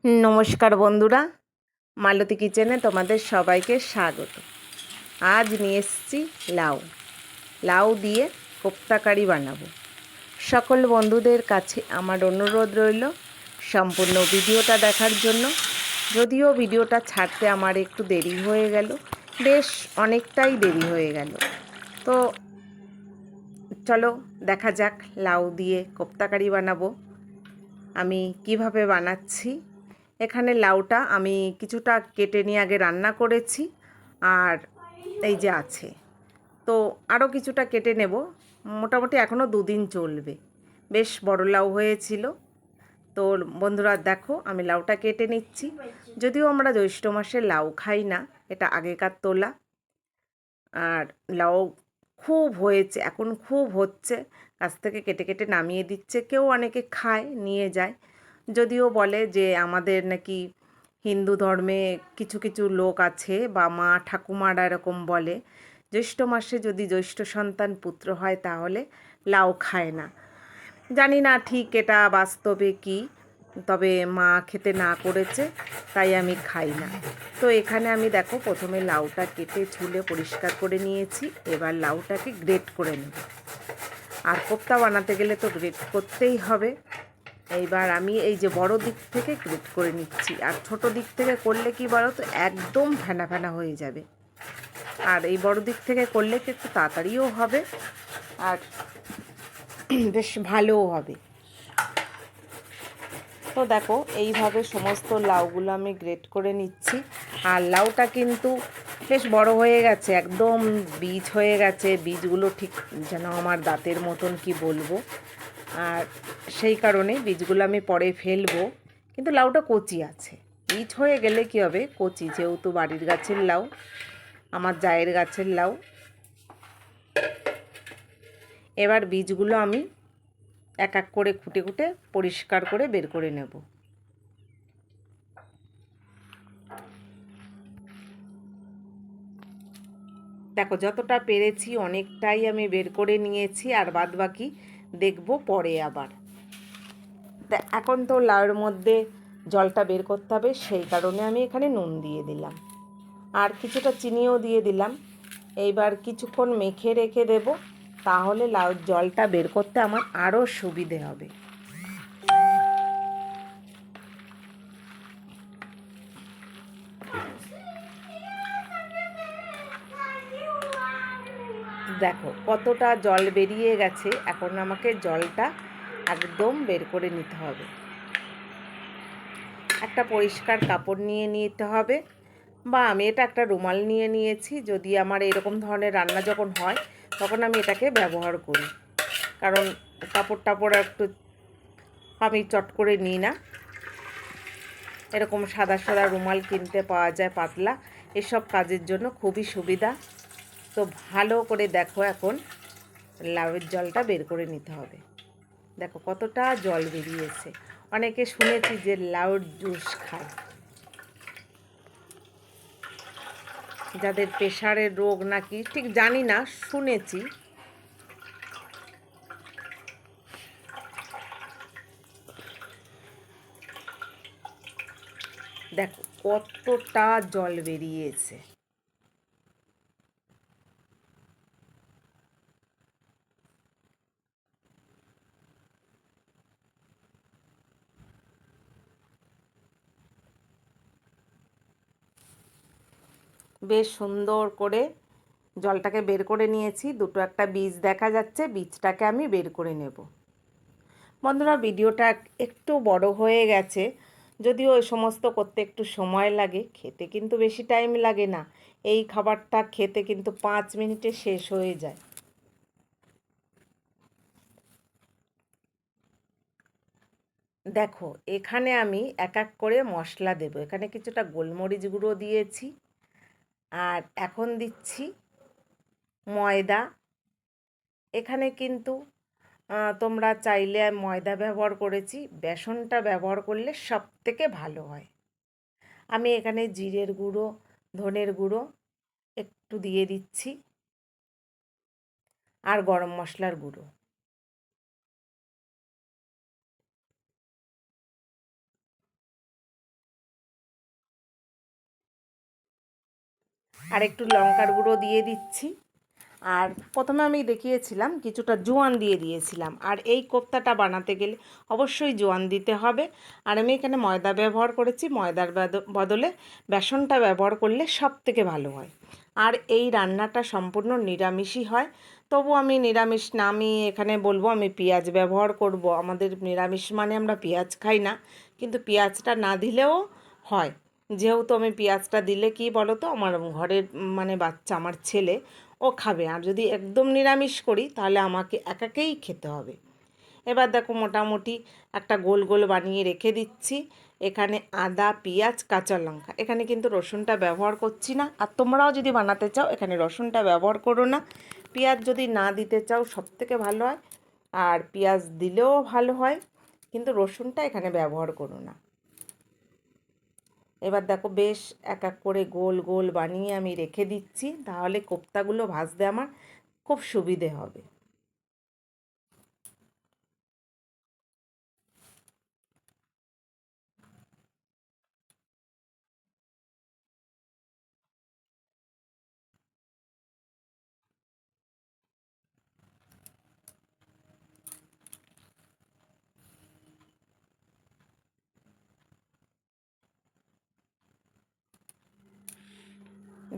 নমস্কার বন্ধুরা, মালতী কিচেনে তোমাদের সবাইকে স্বাগত। আজ নিয়ে এসেছি লাউ লাউ দিয়ে কোপ্তা কারি বানাবো। সকল বন্ধুদের কাছে আমার অনুরোধ রইল সম্পূর্ণ ভিডিওটা দেখার জন্য। যদিও ভিডিওটা ছাড়তে আমার একটু দেরি হয়ে গেল, বেশ অনেকটাই দেরি হয়ে গেল। তো চলো দেখা যাক লাউ দিয়ে কোপ্তা কারি বানাবো। আমি কিভাবে বানাচ্ছি, এখানে লাউটা আমি কিছুটা কেটে নিয়ে আগে রান্না করেছি, আর এই যে আছে, তো আরও কিছুটা কেটে নেব। মোটামুটি এখনও 2 দিন চলবে। বেশ বড় লাউ হয়েছিল। তো বন্ধুরা দেখো, আমি লাউটা কেটে নিচ্ছি। যদিও আমরা জ্যৈষ্ঠ মাসে লাউ খাই না, এটা আগেকার তোলা। আর লাউ খুব হয়েছে, এখন খুব হচ্ছে, গাছ থেকে কেটে কেটে নামিয়ে দিচ্ছে। কেউ অনেকে খায়, নিয়ে যায়। যদিও বলে যে আমাদের নাকি হিন্দু ধর্মে কিছু কিছু লোক আছে বা মা ঠাকুমারা এরকম বলে, জ্যৈষ্ঠ মাসে যদি জ্যৈষ্ঠ সন্তান পুত্র হয় তাহলে লাউ খায় না। জানি না ঠিক এটা বাস্তবে কি, তবে মা খেতে না করেছে, তাই আমি খাই না। তো এখানে আমি দেখো প্রথমে লাউটা কেটে ছুলে পরিষ্কার করে নিয়েছি। এবার লাউটাকে গ্রেট করে নেব। আর কোপ্তা বানাতে গেলে তো গ্রেট করতেই হবে। এইবার আমি এই যে বড় দিক থেকে গ্রেট করে নিচ্ছি। আর ছোট দিক থেকে করলে কি বলো তো, একদম ফেনা ফেনা হয়ে যাবে। আর এই বড় দিক থেকে করলে কি একটু তাড়াতাড়িও হবে, আর বেশ ভালোও হবে। তো দেখো এইভাবে সমস্ত লাউগুলো আমি গ্রেট করে নিচ্ছি। আর লাউটা কিন্তু বেশ বড় হয়ে গেছে, একদম বীজ হয়ে গেছে। বীজগুলো ঠিক যেন আমার দাঁতের মতন, কি বলবো। আর সেই কারণে বীজগুলো আমি পরে ফেলবো। কিন্তু লাউটা কচি আছে। বীজ হয়ে গেলে কি হবে, কচি, যেহেতু বাড়ির গাছের লাউ, আমার জায়ের গাছের লাউ। এবার বীজগুলো আমি এক এক করে খুঁটে খুঁটে পরিষ্কার করে বের করে নেব। দেখো যতটা পেরেছি অনেকটাই আমি বের করে নিয়েছি, আর বাদ বাকি দেখবো পরে আবার। এখন তো লাউয়ের মধ্যে জলটা বের করতে হবে, সেই কারণে আমি এখানে নুন দিয়ে দিলাম, আর কিছুটা চিনিও দিয়ে দিলাম। এইবার কিছুক্ষণ মেখে রেখে দেব, তাহলে লাউয়ের জলটা বের করতে আমার আরও সুবিধে হবে। দেখো কতটা জল বেরিয়ে গেছে। এখন আমাকে জলটা একদম বের করে নিতে হবে। একটা পরিষ্কার কাপড় নিয়ে নিতে হবে, বা আমি এটা একটা রুমাল নিয়ে নিয়েছি। যদি আমার এরকম ধরনের রান্না যখন হয়, তখন আমি এটাকে ব্যবহার করি, কারণ কাপড় টাপড় একটু আমি চট করে নিই না। এরকম সাদা সাদা রুমাল কিনতে পাওয়া যায়, পাতলা, এসব কাজের জন্য খুবই সুবিধা। তো ভালো করে দেখো, এখন লাউয়ের জলটা বের করে নিতে হবে। দেখো কতটা জল বেরিয়েছে। অনেকে শুনেছি যে লাউয়ের জুস খায়, যাদের প্রেশারের রোগ নাকি ঠিক জানি না, শুনেছি। দেখো কতটা জল বেরিয়েছে। বেশ সুন্দর করে জলটাকে বের করে নিয়েছি। দুটো একটা বীজ দেখা যাচ্ছে, বীজটাকে আমি বের করে নেব। বন্ধুরা ভিডিওটা একটু বড় হয়ে গেছে, যদিও ওই সমস্ত করতে একটু সময় লাগে, খেতে কিন্তু বেশি টাইম লাগে না। এই খাবারটা খেতে কিন্তু 5 মিনিটে শেষ হয়ে যায়। দেখো এখানে আমি এক এক করে মশলা দেব। এখানে কিছুটা গোলমরিচ গুঁড়ো দিয়েছি, আর এখন দিচ্ছি ময়দা। এখানে কিন্তু তোমরা চাইলে, ময়দা ব্যবহার করেছি, বেসনটা ব্যবহার করলে সব থেকে ভালো হয়। আমি এখানে জিরের গুঁড়ো, ধনের গুঁড়ো একটু দিয়ে দিচ্ছি, আর গরম মশলার গুঁড়ো। আর একটু লঙ্কার গুঁড়ো দিয়ে দিচ্ছি। আর প্রথমে আমি দেখিয়েছিলাম কিছুটা জোয়ান দিয়ে দিয়েছিলাম। আর এই কোপ্তাটা বানাতে গেলে অবশ্যই জোয়ান দিতে হবে। আর আমি এখানে ময়দা ব্যবহার করেছি, ময়দার বদলে বেসনটা ব্যবহার করলে সব থেকে ভালো হয়। আর এই রান্নাটা সম্পূর্ণ নিরামিষই হয়, তবু আমি নিরামিষ না, আমি এখানে বলবো আমি পেঁয়াজ ব্যবহার করব। আমাদের নিরামিষ মানে আমরা পেঁয়াজ খাই না, কিন্তু পেঁয়াজটা না দিলেও হয়। যেহেতু আমি পেঁয়াজটা দিলে কি বলো তো, আমার ঘরের মানে বাচ্চা, আমার ছেলে, ও খাবে। আর যদি একদম নিরামিষ করি তাহলে আমাকে একাকেই খেতে হবে। এবার দেখো মোটামুটি একটা গোল গোল বানিয়ে রেখে দিচ্ছি। এখানে আদা, পেঁয়াজ, কাঁচা লঙ্কা, এখানে কিন্তু রসুনটা ব্যবহার করছি না। আর তোমরাও যদি বানাতে চাও এখানে রসুনটা ব্যবহার করো না। পেঁয়াজ যদি না দিতে চাও সবথেকে ভালো হয়, আর পেঁয়াজ দিলেও ভালো হয়, কিন্তু রসুনটা এখানে ব্যবহার করো না। এবার দেখো বেশ এক এক করে গোল গোল বানিয়ে আমি রেখে দিচ্ছি, তাহলে কোপ্তাগুলো ভাজতে আমার খুব সুবিধে হবে।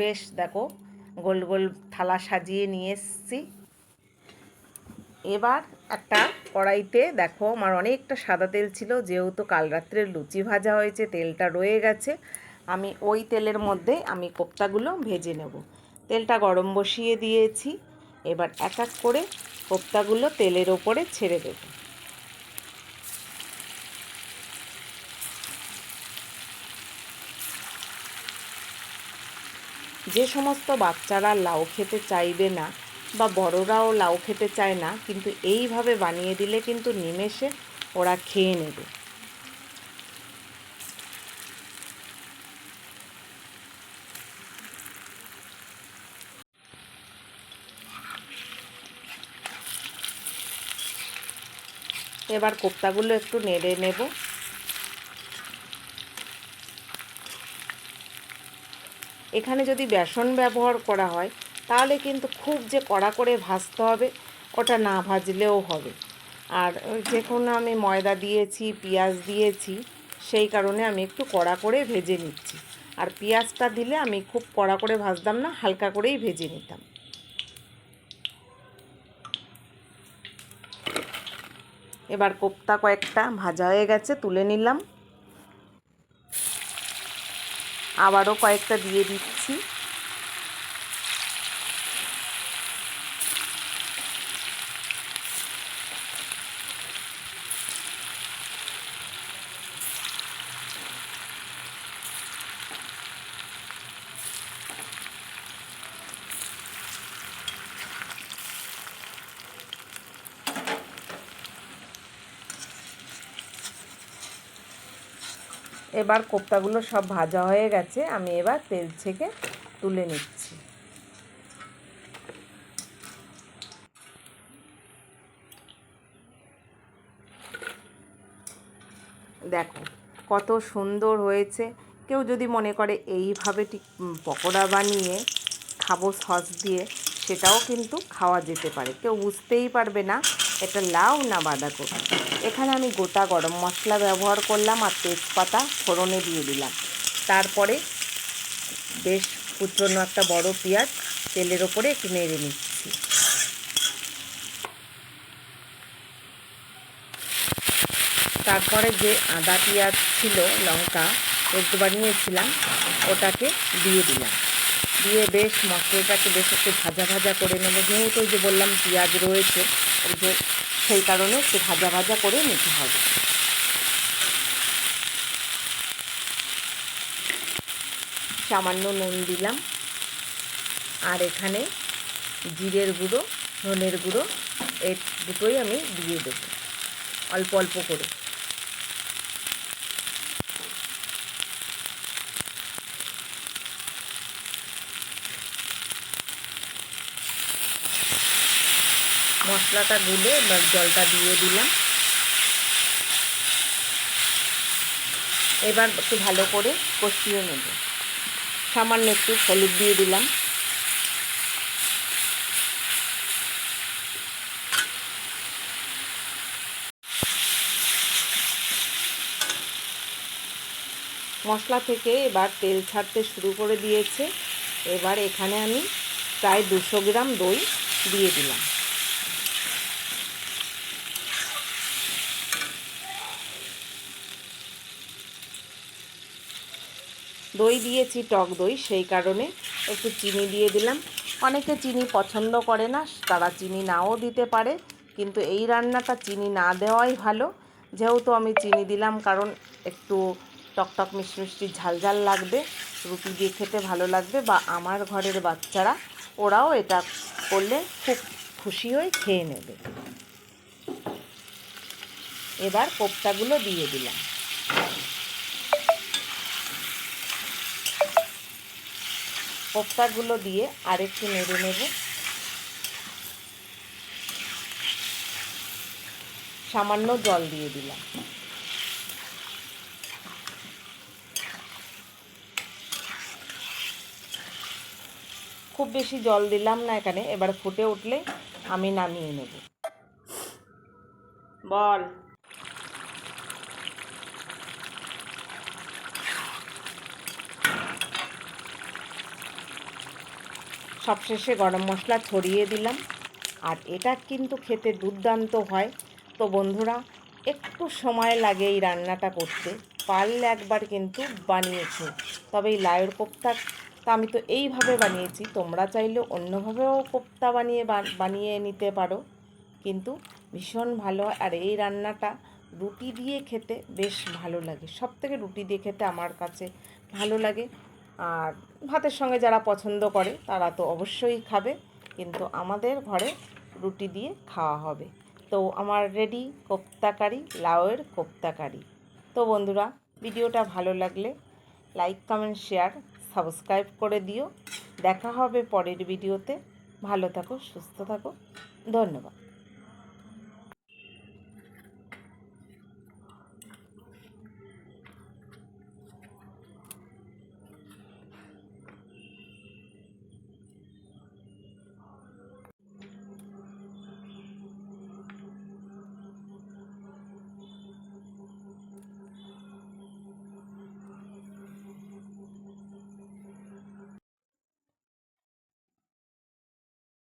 বেশ দেখো গোল গোল থালা সাজিয়ে নিয়ে এসেছি। এবার একটা কড়াইতে দেখো আমার অনেকটা সাদা তেল ছিল, যেহেতু কাল রাত্রের লুচি ভাজা হয়েছে তেলটা রয়ে গেছে। আমি ওই তেলের মধ্যে আমি কোপ্তাগুলো ভেজে নেব। তেলটা গরম বসিয়ে দিয়েছি। এবার এক এক করে কোপ্তাগুলো তেলের ওপরে ছেড়ে দেব। যে সমস্ত বাচ্চারা লাউ খেতে চাইবে না বা বড়রাও লাউ খেতে চায় না, কিন্তু এইভাবে বানিয়ে দিলে কিন্তু নিমেষে ওরা খেয়ে নেবে। এবার কোপ্তাগুলো একটু নেড়ে নেব। এখানে যদি বেসন ব্যবহার করা হয় তাহলে কিন্তু খুব যে কড়া করে ভাজতে হবে ওটা না ভাজলেও হবে। আর যখন আমি ময়দা দিয়েছি, পেঁয়াজ দিয়েছি, সেই কারণে আমি একটু কড়া করে ভেজে নিচ্ছি। আর পেঁয়াজটা দিলে আমি খুব কড়া করে ভাজতাম না, হালকা করেই ভেজে নিতাম। এবার কোপ্তা কয়েকটা ভাজা হয়ে গেছে, তুলে নিলাম। আবারও কয়েকটা দিয়ে দিচ্ছি। এবার কোপ্তাগুলো সব ভাজা হয়ে গেছে, আমি এবার তেল থেকে তুলে নিচ্ছি। দেখো কত সুন্দর হয়েছে। কেউ যদি মনে করে এইভাবে ঠিক পকোড়া বানিয়ে খাবো সস দিয়ে, সেটাও কিন্তু খাওয়া যেতে পারে, কেউ বুঝতেই পারবে না এটা লাউ না বাঁধাকপি। এখানে আমি গোটা গরম মশলা ব্যবহার করলাম আর তেজপাতা ফোড়নে দিয়ে দিলাম। তারপরে বেশ কুচনো একটা বড় পেঁয়াজ তেলের ওপরে একটু নেড়ে নিচ্ছি। তারপরে যে আদা পেঁয়াজ ছিল, লঙ্কা একটু বানিয়েছিলাম, ওটাকে দিয়ে দিলাম। দিয়ে বেশ মশলাটাকে বেশ একটু ভাজা ভাজা করে নেবো। যেহেতু যে বললাম পেঁয়াজ রয়েছে, ওই যে সেই কারণে একটু ভাজা ভাজা করে নিতে হবে। সামান্য নুন দিলাম। আর এখানে জিরের গুঁড়ো, ধনের গুঁড়ো, এই দুটোই আমি দিয়ে দেবো অল্প অল্প করে। মশলাটা গুলে এবার জলটা দিয়ে দিলাম। এবার একটু ভালো করে কষিয়ে নেব। সামান্য একটু হলুদ দিয়ে দিলাম। মশলা থেকে এবার তেল ছাড়তে শুরু করে দিয়েছে। এবার এখানে আমি প্রায় 200 গ্রাম দই দিয়ে দিলাম। দই দিয়েছি, টক দই, সেই কারণে একটু চিনি দিয়ে দিলাম। অনেকে চিনি পছন্দ করে না, তারা চিনি নাও দিতে পারে, কিন্তু এই রান্নাটা চিনি না দেওয়াই ভালো। যেহেতু আমি চিনি দিলাম, কারণ একটু টকটক মিষ্টি মিষ্টি ঝাল ঝাল লাগবে, রুটি দিয়ে খেতে ভালো লাগবে, বা আমার ঘরের বাচ্চারা ওরাও এটা করলে খুব খুশি হয়ে খেয়ে নেবে। এবার কোপ্তাগুলো দিয়ে দিলাম। কোপ্তাগুলো দিয়ে আরেকটু নেড়ে নেব। সামান্য জল দিয়ে দিলাম। খুব বেশি জল দিলাম না এখানে। এবার ফুটে উঠলে আমি নামিয়ে নেব। বল। সবশেষে গরম মশলা ছড়িয়ে দিলাম। আর এটা কিন্তু খেতে দুর্দান্ত হয়। তো বন্ধুরা, একটু সময় লাগে এই রান্নাটা করতে, পারলে একবার কিন্তু বানিয়েছো। তবে এই লাউয়ের কোপ্তা আমি তো এইভাবে বানিয়েছি, তোমরা চাইলে অন্যভাবেও কোপ্তা বানিয়ে নিতে পারো, কিন্তু ভীষণ ভালো হয়। আর এই রান্নাটা রুটি দিয়ে খেতে বেশ ভালো লাগে। সবথেকে রুটি দিয়ে খেতে আমার কাছে ভালো লাগে। আর ভাতের সঙ্গে যারা পছন্দ করে তারা তো অবশ্যই খাবে, কিন্তু আমাদের ঘরে রুটি দিয়ে খাওয়া হবে। তো আমার রেডি কোপ্তা কারি, লাউয়ের কোপ্তা কারি। তো বন্ধুরা, ভিডিওটা ভালো লাগলে লাইক, কমেন্ট, শেয়ার, সাবস্ক্রাইব করে দিও। দেখা হবে পরের ভিডিওতে। ভালো থাকো, সুস্থ থাকো, ধন্যবাদ।